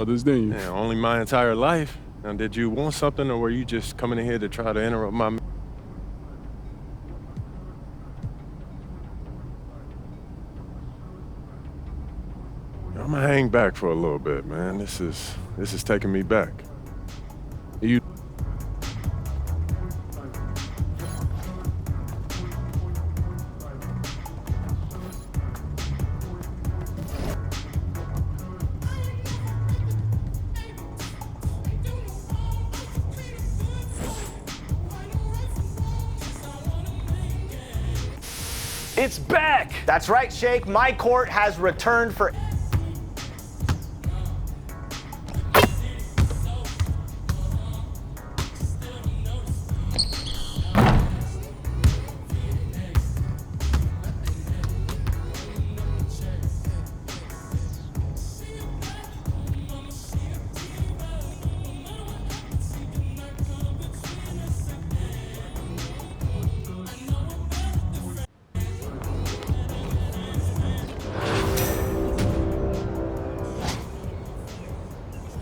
Others than you. Yeah, only my entire life. Now, did you want something, or were you just coming in here to try to interrupt my... I'm gonna hang back for a little bit, man. This is taking me back. You... It's back! That's right, Shake. My court has returned for...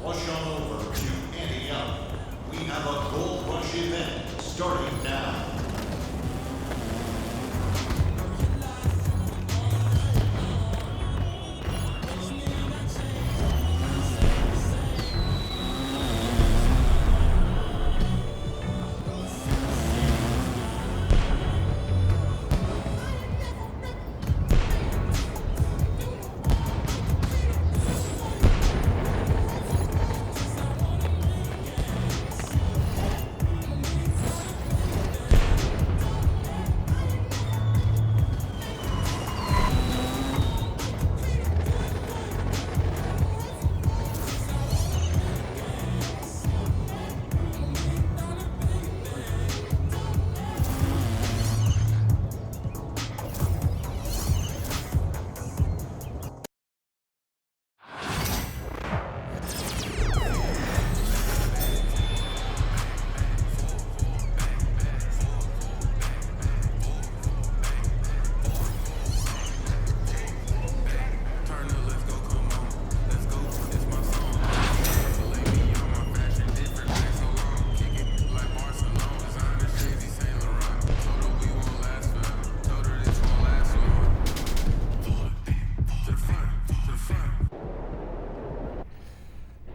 Rush on over to Andy Young. We have a Gold Rush event starting now.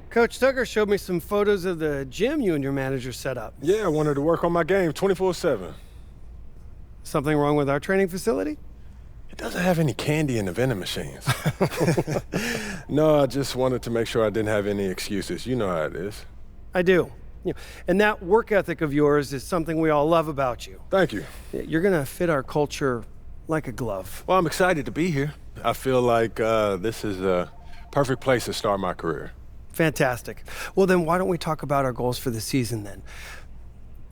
Coach Tucker showed me some photos of the gym you and your manager set up. Yeah, I wanted to work on my game 24/7. Something wrong with our training facility? It doesn't have any candy in the vending machines. No, I just wanted to make sure I didn't have any excuses. You know how it is. I do. And that work ethic of yours is something we all love about you. Thank you. You're gonna fit our culture like a glove. Well, I'm excited to be here. I feel like this is a perfect place to start my career. Fantastic. Well, then why don't we talk about our goals for the season then?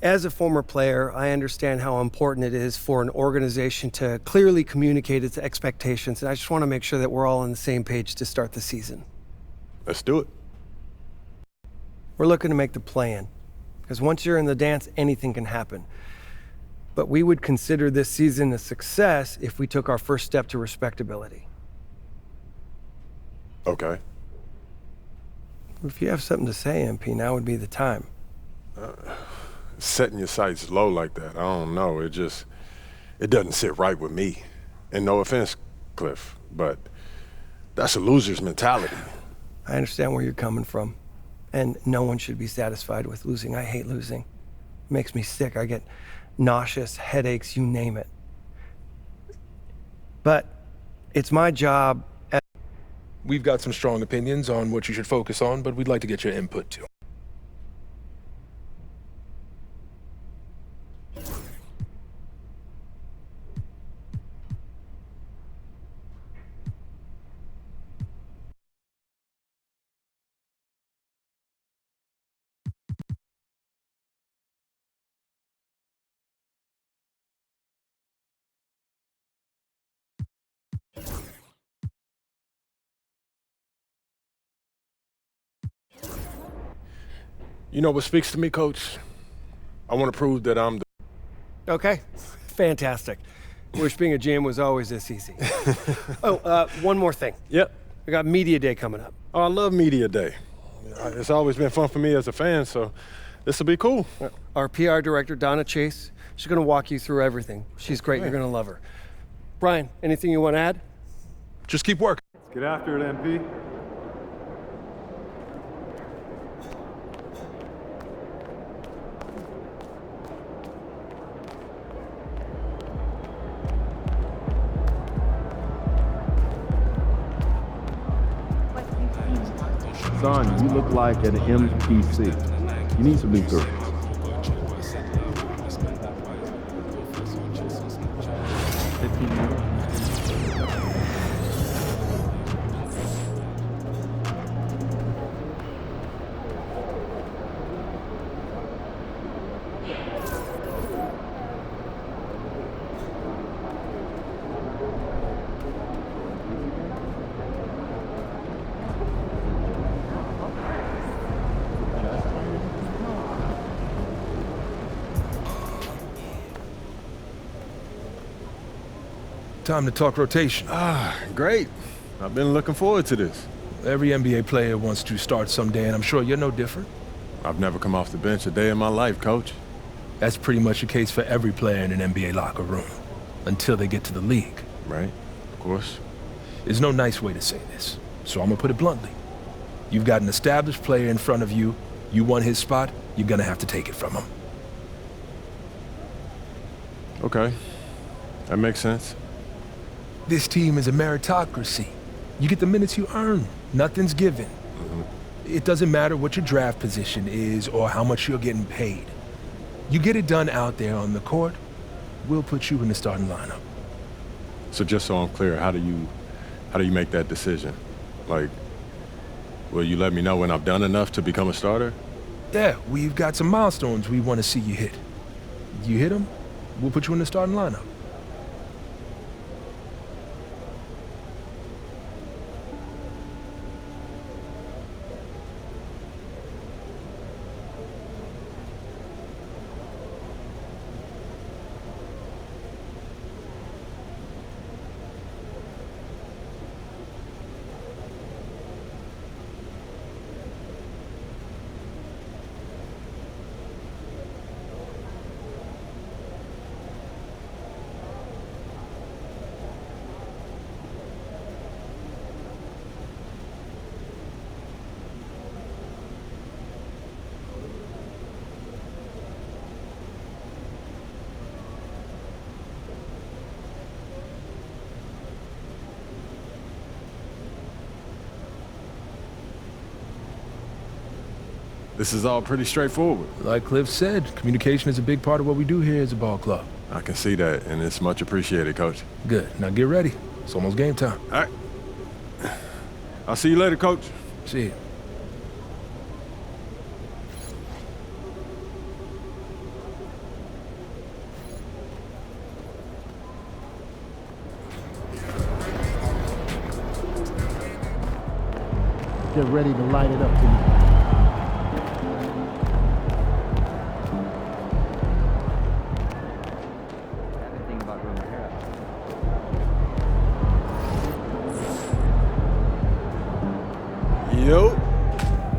As a former player, I understand how important it is for an organization to clearly communicate its expectations, and I just want to make sure that we're all on the same page to start the season. Let's do it. We're looking to make the play-in, because once you're in the dance, anything can happen. But we would consider this season a success if we took our first step to respectability. Okay. If you have something to say, MP, now would be the time. Setting your sights low like that, I don't know. It doesn't sit right with me. And no offense, Cliff, but that's a loser's mentality. I understand where you're coming from. And no one should be satisfied with losing. I hate losing. It makes me sick. I get nauseous, headaches, you name it. But it's my job. We've got some strong opinions on what you should focus on, but we'd like to get your input too. You know what speaks to me, Coach? I want to prove that I'm the... Okay, fantastic. Wish being a GM was always this easy. Oh, one more thing. Yep. We got Media Day coming up. Oh, I love Media Day. It's always been fun for me as a fan, so this will be cool. Our PR director, Donna Chase, she's going to walk you through everything. She's great. You're going to love her. Brian, anything you want to add? Just keep working. Let's get after it, MP. Son, you look like an MPC. You need some new girls. Time to talk rotation. Great. I've been looking forward to this. Every NBA player wants to start someday, and I'm sure you're no different. I've never come off the bench a day in my life, Coach. That's pretty much the case for every player in an NBA locker room, until they get to the league. Right? Of course. There's no nice way to say this, so I'm gonna put it bluntly. You've got an established player in front of you. You want his spot, you're gonna have to take it from him. Okay. That makes sense. This team is a meritocracy. You get the minutes you earn. Nothing's given. It doesn't matter what your draft position is or how much you're getting paid. You get it done out there on the court, we'll put you in the starting lineup. So just so I'm clear, how do you make that decision? Like, will you let me know when I've done enough to become a starter? Yeah, we've got some milestones we want to see you hit. You hit them, we'll put you in the starting lineup. This is all pretty straightforward. Like Cliff said, communication is a big part of what we do here as a ball club. I can see that, and it's much appreciated, Coach. Good. Now get ready. It's almost game time. All right. I'll see you later, Coach. See you. Get ready to light it up tonight. Yo.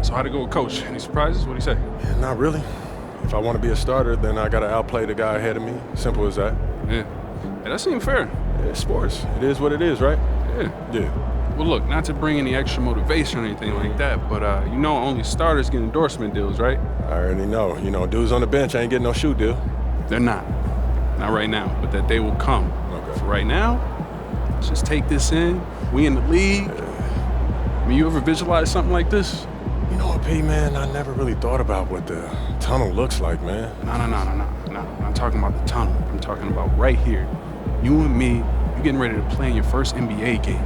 So how'd it go with Coach? Any surprises? What'd he say? Yeah, not really. If I want to be a starter, then I got to outplay the guy ahead of me. Simple as that. Yeah. Hey, that seemed fair. Yeah, it's sports. It is what it is, right? Yeah. Yeah. Well, look, not to bring any extra motivation or anything like that, but you know only starters get endorsement deals, right? I already know. You know, dudes on the bench ain't getting no shoe deal. They're not. Not right now, but that day will come. Okay. For right now, just take this in. We in the league. I mean, you ever visualize something like this? You know what, P, man? I never really thought about what the tunnel looks like, man. No. I'm not talking about the tunnel. I'm talking about right here. You and me, you getting ready to play in your first NBA game.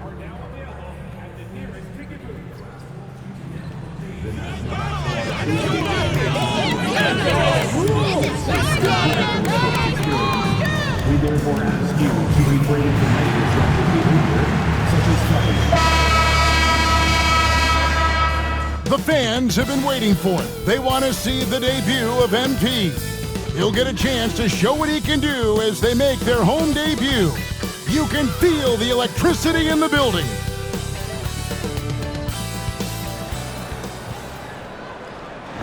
We therefore ask you to refrain from any disruptive behavior, such as The fans have been waiting for it. They want to see the debut of MP. He'll get a chance to show what he can do as they make their home debut. You can feel the electricity in the building.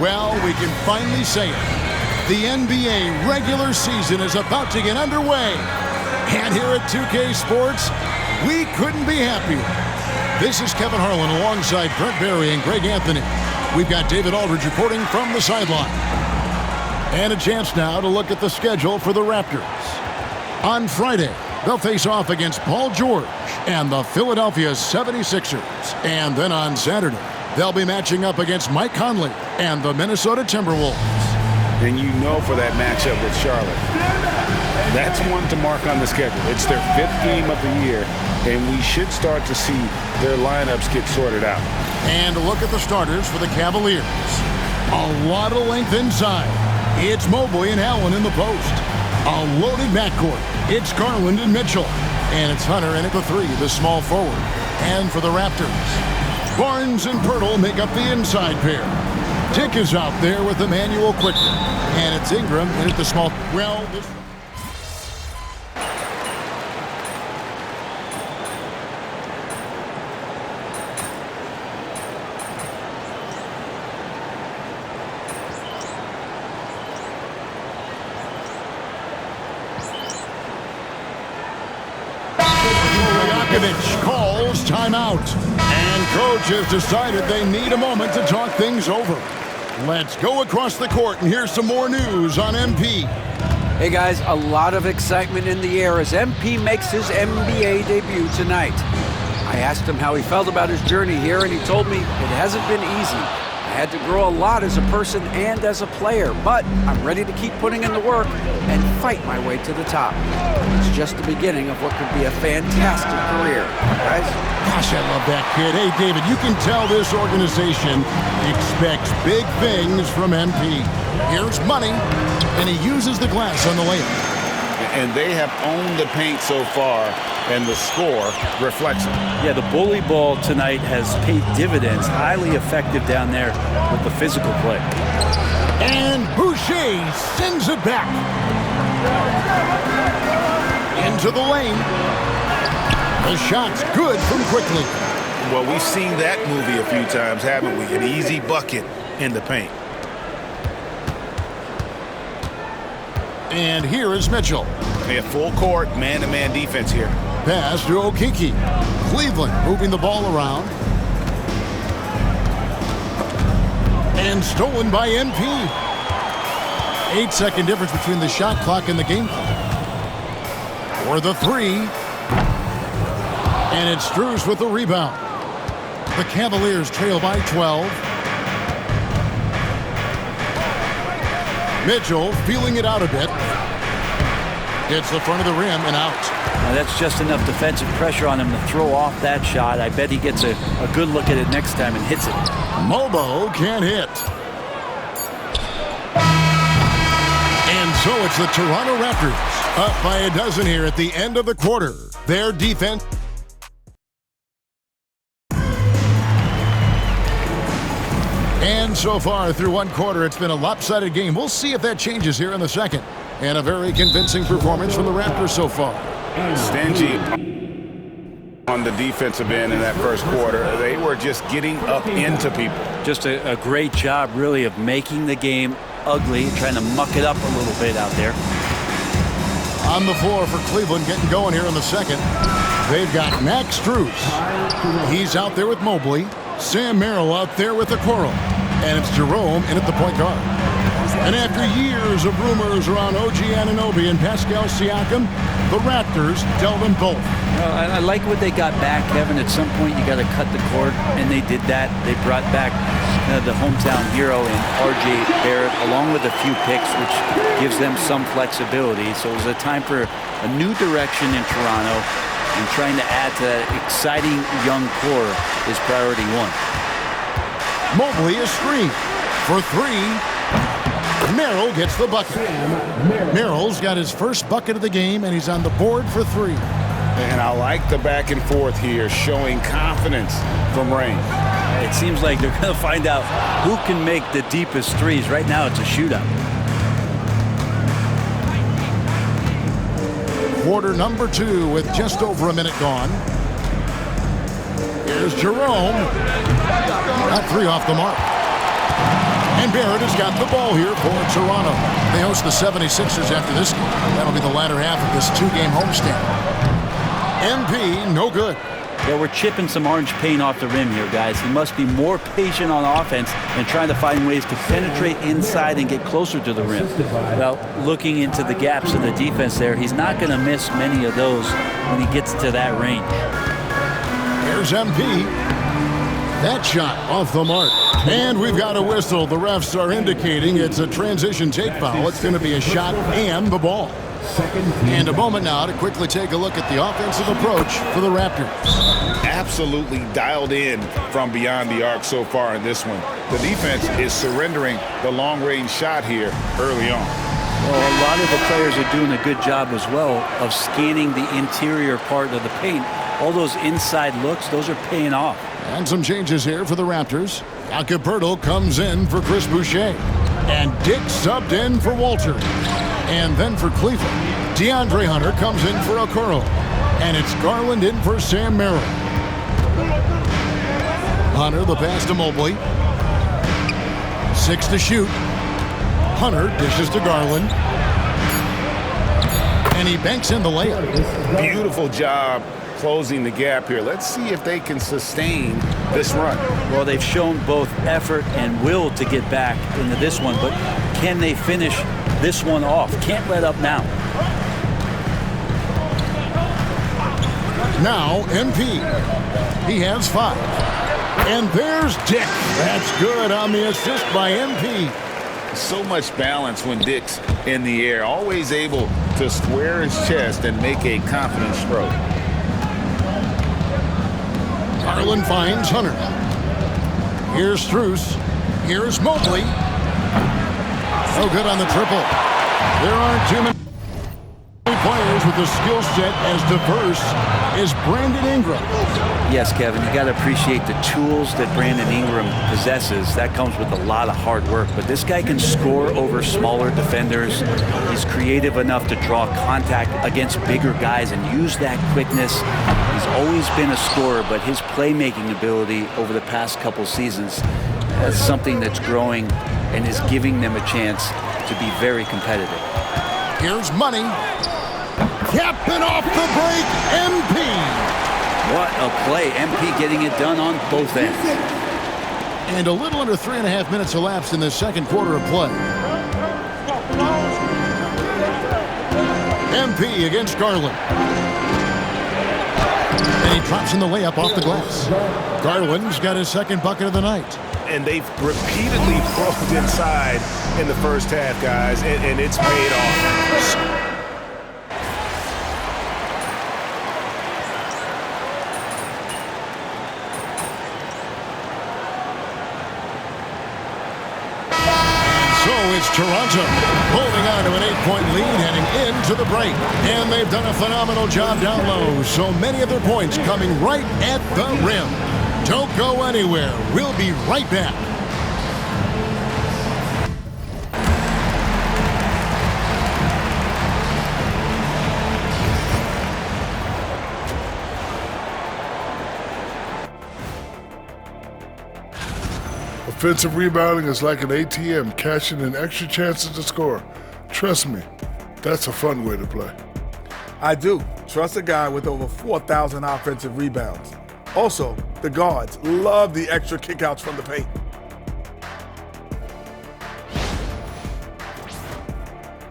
Well, we can finally say it. The NBA regular season is about to get underway. And here at 2K Sports, we couldn't be happier. This is Kevin Harlan alongside Brent Barry and Greg Anthony. We've got David Aldridge reporting from the sideline. And a chance now to look at the schedule for the Raptors. On Friday, they'll face off against Paul George and the Philadelphia 76ers. And then on Saturday, they'll be matching up against Mike Conley and the Minnesota Timberwolves. And you know for that matchup with Charlotte, that's one to mark on the schedule. It's their 5th game of the year, and we should start to see their lineups get sorted out. And a look at the starters for the Cavaliers. A lot of length inside. It's Mobley and Allen in the post. A loaded backcourt. It's Garland and Mitchell. And it's Hunter in at the 3, the small forward. And for the Raptors, Barnes and Pirtle make up the inside pair. Tick is out there with Emmanuel Quickly. And it's Ingram in at the small. Well, this... calls timeout. And coach has decided they need a moment to talk things over. Let's go across the court and hear some more news on MP. Hey guys, a lot of excitement in the air as MP makes his NBA debut tonight. I asked him how he felt about his journey here, and he told me it hasn't been easy. I had to grow a lot as a person and as a player, but I'm ready to keep putting in the work and fight my way to the top. It's just the beginning of what could be a fantastic career, guys. Gosh, I love that kid. Hey, David, you can tell this organization expects big things from MP. Here's money, and he uses the glass on the layup. And they have owned the paint so far, and the score reflects it. Yeah, the bully ball tonight has paid dividends. Highly effective down there with the physical play. And Boucher sends it back. Into the lane. The shot's good from Quickly. Well, we've seen that movie a few times, haven't we? An easy bucket in the paint. And here is Mitchell. They have full court, man-to-man defense here. Pass to Okeke. Cleveland moving the ball around. And stolen by MP. 8-second difference between the shot clock and the game clock. For the 3. And it's Strus with the rebound. The Cavaliers trail by 12. Mitchell feeling it out a bit. Hits the front of the rim and out. Now that's just enough defensive pressure on him to throw off that shot. I bet he gets a good look at it next time and hits it. Mobo can't hit. And so it's the Toronto Raptors up by a dozen here at the end of the quarter. Their defense. And so far through one quarter, it's been a lopsided game. We'll see if that changes here in the second. And a very convincing performance from the Raptors so far. Stingy on the defensive end in that first quarter. They were just getting up into people. Just a great job, really, of making the game ugly, trying to muck it up a little bit out there. On the floor for Cleveland, getting going here in the second. They've got Max Strus. He's out there with Mobley. Sam Merrill out there with the Okoro. And it's Jerome in at the point guard. And after years of rumors around OG Anunoby and Pascal Siakam, the Raptors tell them both. Well, I like what they got back, Kevin. At some point, you got to cut the cord, and they did that. They brought back the hometown hero in R.J. Barrett, along with a few picks, which gives them some flexibility. So it was a time for a new direction in Toronto. and trying to add to that exciting young core is priority one. Mobley is screened for three. Merrill gets the bucket. Merrill's got his first bucket of the game, and he's on the board for three. And I like the back and forth here, showing confidence from Rain. It seems like they're going to find out who can make the deepest threes. Right now, it's a shootout. Quarter number 2 with just over a minute gone. Here's Jerome. Got 3 off the mark. And Barrett has got the ball here for Toronto. They host the 76ers after this game. That'll be the latter half of this 2-game homestand. MP, no good. Yeah, we're chipping some orange paint off the rim here, guys. He must be more patient on offense and trying to find ways to penetrate inside and get closer to the rim. Well, looking into the gaps in the defense there, he's not going to miss many of those when he gets to that range. Here's MP. That shot off the mark. And we've got a whistle. The refs are indicating it's a transition take foul. It's going to be a shot and the ball. And a moment now to quickly take a look at the offensive approach for the Raptors. Absolutely dialed in from beyond the arc so far in this one. The defense is surrendering the long-range shot here early on. Well, a lot of the players are doing a good job as well of scanning the interior part of the paint. All those inside looks, those are paying off. And some changes here for the Raptors. Jakob Poeltl comes in for Chris Boucher. And Dick subbed in for Walter. And then for Cleveland, DeAndre Hunter comes in for Okoro. And it's Garland in for Sam Merrill. Hunter, the pass to Mobley. 6 to shoot. Hunter dishes to Garland. And he banks in the layup. Beautiful job closing the gap here. Let's see if they can sustain this run. Well, they've shown both effort and will to get back into this one, but can they finish this one off? Can't let up now. Now, MP. He has 5. And there's Dick. That's good on the assist by MP. So much balance when Dick's in the air. Always able to square his chest and make a confident stroke. Garland finds Hunter. Here's Strus. Here's Mobley. No good on the triple. There aren't too many players with a skill set as diverse as Brandon Ingram. Yes, Kevin, you got to appreciate the tools that Brandon Ingram possesses. That comes with a lot of hard work. But this guy can score over smaller defenders. He's creative enough to draw contact against bigger guys and use that quickness. He's always been a scorer, but his playmaking ability over the past couple seasons is something that's growing and is giving them a chance to be very competitive. Here's Money. Capping off the break, MP. What a play. MP getting it done on both ends. And a little under 3.5 minutes elapsed in the second quarter of play. MP against Garland. And he drops in the layup off the glass. Garland's got his second bucket of the night. And they've repeatedly probed inside in the first half, guys, and it's paid off. It's Toronto holding on to an 8-point lead heading into the break. And they've done a phenomenal job down low. So many of their points coming right at the rim. Don't go anywhere. We'll be right back. Offensive rebounding is like an ATM, cashing in extra chances to score. Trust me, that's a fun way to play. I do. Trust a guy with over 4,000 offensive rebounds. Also, the guards love the extra kickouts from the paint.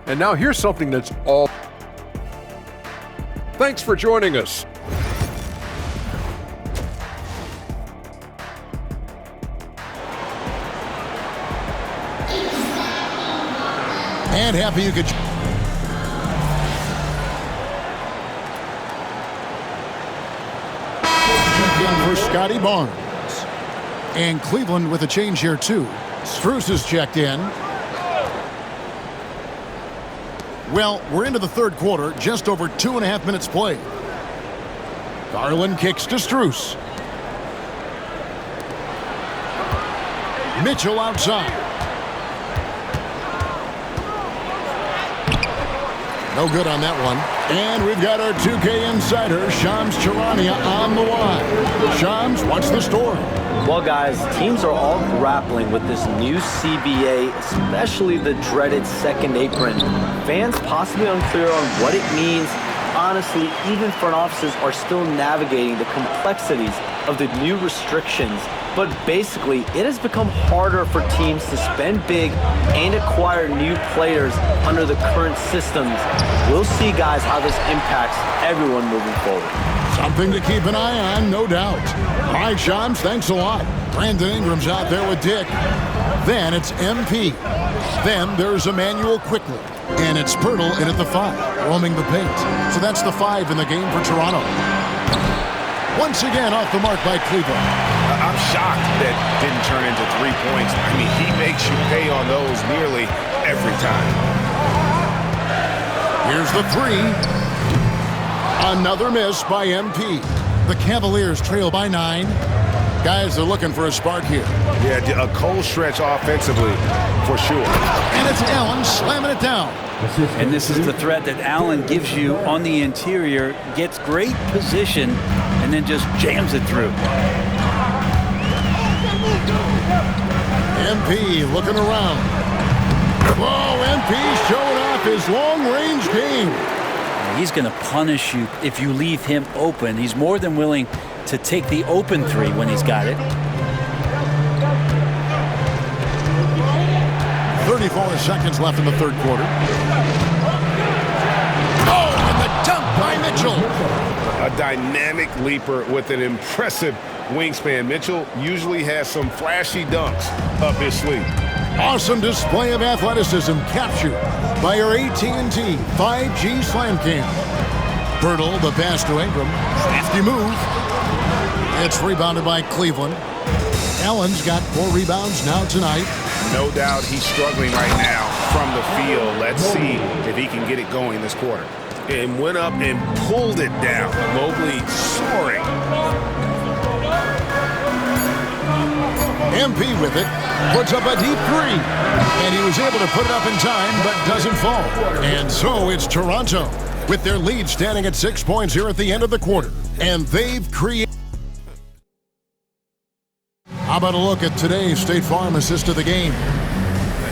And now here's something that's all. Thanks for joining us. And happy you could. in for Scotty Barnes. And Cleveland with a change here, too. Strus is checked in. Well, we're into the third quarter, just over 2.5 minutes played. Garland kicks to Strus. Mitchell outside. No good on that one. And we've got our 2K insider, Shams Charania, on the line. Shams, what's the story? Well, guys, teams are all grappling with this new CBA, especially the dreaded second apron. Fans possibly unclear on what it means. Honestly, even front offices are still navigating the complexities of the new restrictions. But basically, it has become harder for teams to spend big and acquire new players under the current systems. We'll see, guys, how this impacts everyone moving forward. Something to keep an eye on, no doubt. All right, Shams, thanks a lot. Brandon Ingram's out there with Dick. Then it's MP. Then there's Emmanuel Quickly. And it's Pirtle in at the 5, roaming the paint. So that's the 5 in the game for Toronto. Once again off the mark by Cleveland. I'm shocked that didn't turn into 3 points. I mean, he makes you pay on those nearly every time. Here's the 3. Another miss by MP. The Cavaliers trail by 9. Guys are looking for a spark here. Yeah, a cold stretch offensively, for sure. And it's Allen slamming it down. And this is the threat that Allen gives you on the interior, gets great position, and then just jams it through. MP looking around. Whoa, MP showing off his long-range game. He's going to punish you if you leave him open. He's more than willing to take the open 3 when he's got it. 34 seconds left in the third quarter. Oh, and the dunk by Mitchell. A dynamic leaper with an impressive wingspan. Mitchell usually has some flashy dunks up his sleeve. Awesome display of athleticism captured by our AT&T 5G Slam Cam. Pirtle, the pass to Ingram. Crafty move. It's rebounded by Cleveland. Allen's got 4 rebounds now tonight. No doubt he's struggling right now from the field. Let's see if he can get it going this quarter. And went up and pulled it down. Mobley soaring. MP with it, puts up a deep 3. And he was able to put it up in time, but doesn't fall. And so it's Toronto with their lead standing at 6 points here at the end of the quarter. And they've created... How about a look at today's State Farm assist of the game?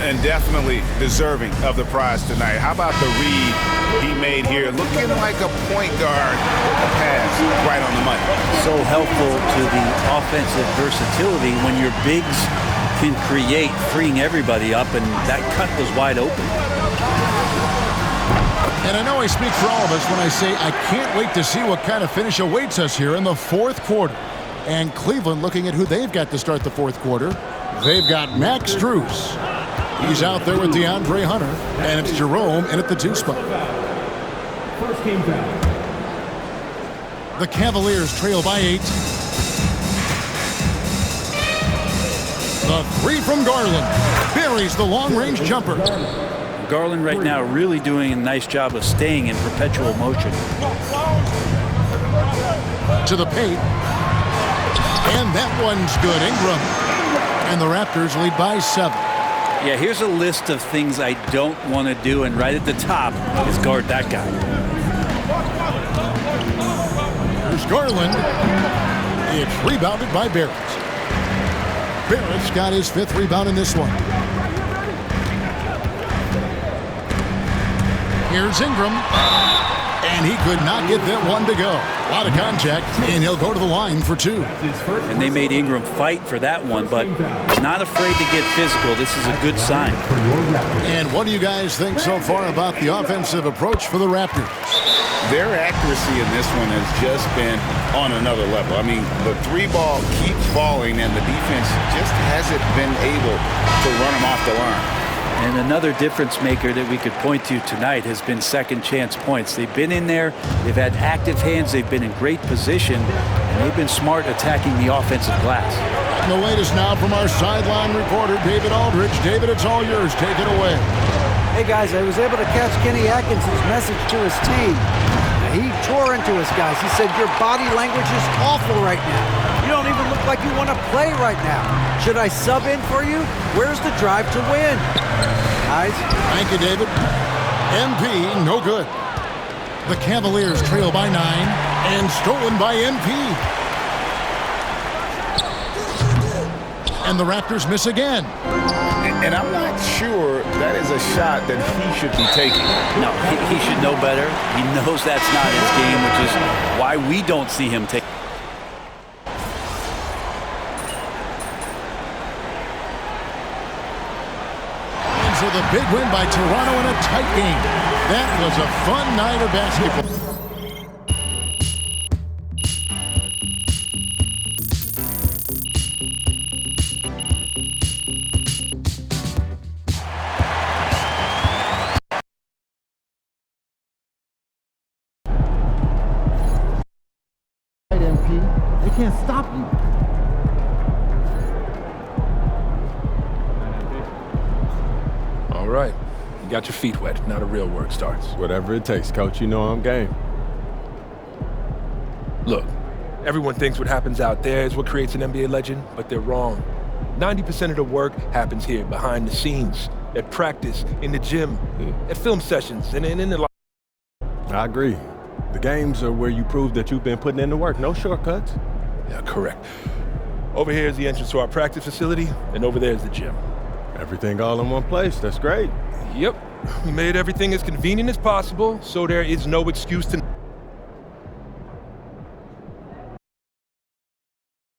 And definitely deserving of the prize tonight. How about the read he made here? Looking like a point guard. A pass right on the money. So helpful to the offensive versatility when your bigs can create, freeing everybody up, and that cut was wide open. And I know I speak for all of us when I say I can't wait to see what kind of finish awaits us here in the fourth quarter. And Cleveland looking at who they've got to start the fourth quarter. They've got Max Strus. He's out there with DeAndre Hunter. And it's Jerome in at the 2 spot. First game foul. The Cavaliers trail by 8. The 3 from Garland. Buries the long-range jumper. Garland right now really doing a nice job of staying in perpetual motion. To the paint. And that one's good. Ingram. And the Raptors lead by 7. Yeah, here's a list of things I don't want to do, and right at the top is guard that guy. Here's Garland. It's rebounded by Barrett. Barrett's got his 5th rebound in this one. Here's Ingram. And he could not get that one to go. A lot of contact, and he'll go to the line for 2. And they made Ingram fight for that one, but not afraid to get physical. This is a good sign. And what do you guys think so far about the offensive approach for the Raptors? Their accuracy in this one has just been on another level. I mean, the 3 ball keeps falling, and the defense just hasn't been able to run them off the line. And another difference maker that we could point to tonight has been second chance points. They've been in there, they've had active hands, they've been in great position, and they've been smart attacking the offensive glass. And the latest now from our sideline reporter, David Aldridge. David, it's all yours. Take it away. Hey, guys, I was able to catch Kenny Atkinson's message to his team. Now, he tore into us, guys. He said, your body language is awful right now. You don't even look like you want to play right now. Should I sub in for you? Where's the drive to win? Guys? Thank you, David. MP, no good. The Cavaliers trail by 9 and stolen by MP. And the Raptors miss again. And I'm not sure that is a shot that he should be taking. No, he should know better. He knows that's not his game, which is why we don't see him take. And so the big win by Toronto in a tight game. That was a fun night of basketball. They can't stop you. All right. You got your feet wet. Now the real work starts. Whatever it takes, Coach. You know I'm game. Look, everyone thinks what happens out there is what creates an NBA legend, but they're wrong. 90% of the work happens here, behind the scenes, at practice, in the gym, at film sessions, and in the... I agree. The games are where you prove that you've been putting in the work. No shortcuts. Yeah, correct. Over here is the entrance to our practice facility, and over there is the gym. Everything all in one place. That's great. Yep. We made everything as convenient as possible, so there is no excuse to...